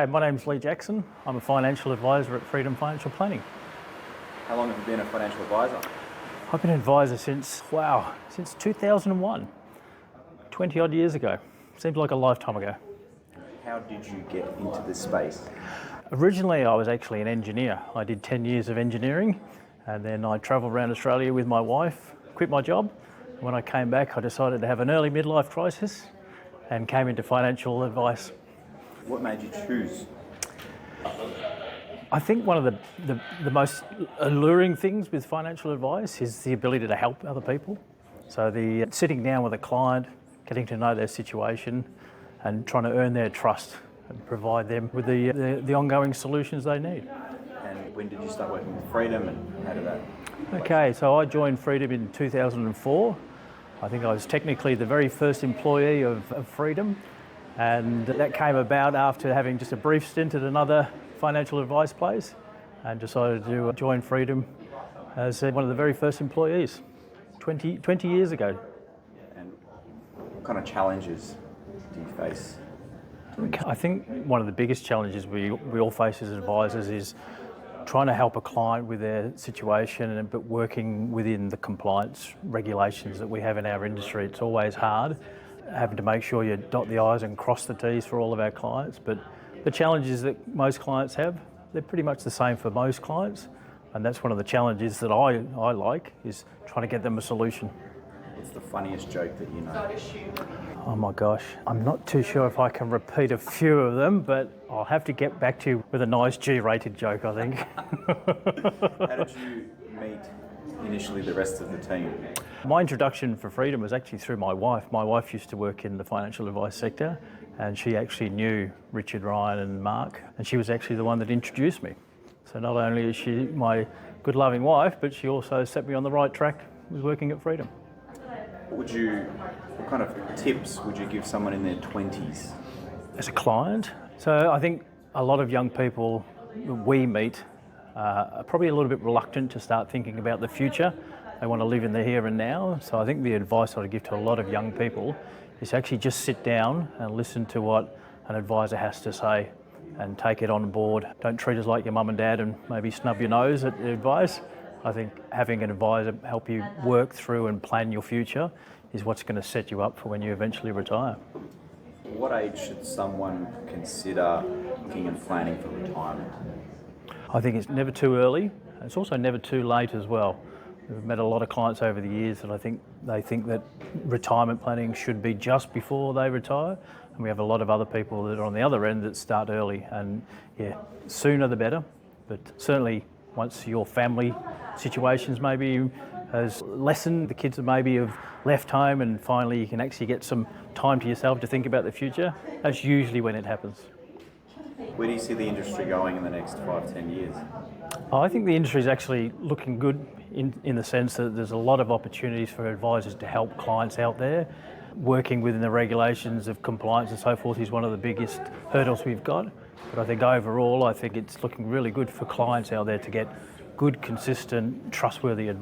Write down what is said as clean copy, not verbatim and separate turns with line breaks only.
Hey, my name's Lee Jackson. I'm a financial advisor at Freedom Financial Planning.
How long have you been a financial advisor?
I've been an advisor since 2001, 20 odd years ago. Seems like a lifetime ago.
How did you get into this space?
Originally, I was actually an engineer. I did 10 years of engineering, and then I travelled around Australia with my wife, quit my job. When I came back, I decided to have an early midlife crisis and came into financial advice.
What made you choose?
I think one of the most alluring things with financial advice is the ability to help other people. So the sitting down with a client, getting to know their situation and trying to earn their trust and provide them with the ongoing solutions they need.
And when did you start working with Freedom and how did that?
Okay, so I joined Freedom in 2004. I think I was technically the very first employee of Freedom, and that came about after having just a brief stint at another financial advice place and decided to join Freedom as one of the very first employees 20 years ago.
And what kind of challenges do you face?
I think one of the biggest challenges we all face as advisors is trying to help a client with their situation, but working within the compliance regulations that we have in our industry. It's always hard, having to make sure you dot the I's and cross the T's for all of our clients. But the challenges that most clients have, they're pretty much the same for most clients. And that's one of the challenges that I like, is trying to get them a solution.
What's the funniest joke that you know?
Oh my gosh, I'm not too sure if I can repeat a few of them, but I'll have to get back to you with a nice G-rated joke, I think.
How did you meet initially the rest of the team?
My introduction for Freedom was actually through my wife. My wife used to work in the financial advice sector, and she actually knew Richard, Ryan and Mark, and she was actually the one that introduced me. So not only is she my good loving wife, but she also set me on the right track with working at Freedom.
What kind of tips would you give someone in their 20s?
As a client, so I think a lot of young people we meet are probably a little bit reluctant to start thinking about the future. They want to live in the here and now. So I think the advice I would give to a lot of young people is actually just sit down and listen to what an advisor has to say and take it on board. Don't treat us like your mum and dad and maybe snub your nose at the advice. I think having an advisor help you work through and plan your future is what's going to set you up for when you eventually retire.
What age should someone consider looking and planning for retirement?
I think it's never too early. It's also never too late as well. We've met a lot of clients over the years that I think they think that retirement planning should be just before they retire. And we have a lot of other people that are on the other end that start early. And yeah, sooner the better. But certainly once your family situations maybe has lessened, the kids maybe have left home and finally you can actually get some time to yourself to think about the future, that's usually when it happens.
Where do you see the industry going in the next 5-10 years?
I think the industry is actually looking good in the sense that there's a lot of opportunities for advisors to help clients out there. Working within the regulations of compliance and so forth is one of the biggest hurdles we've got. But I think overall, I think it's looking really good for clients out there to get good, consistent, trustworthy advice.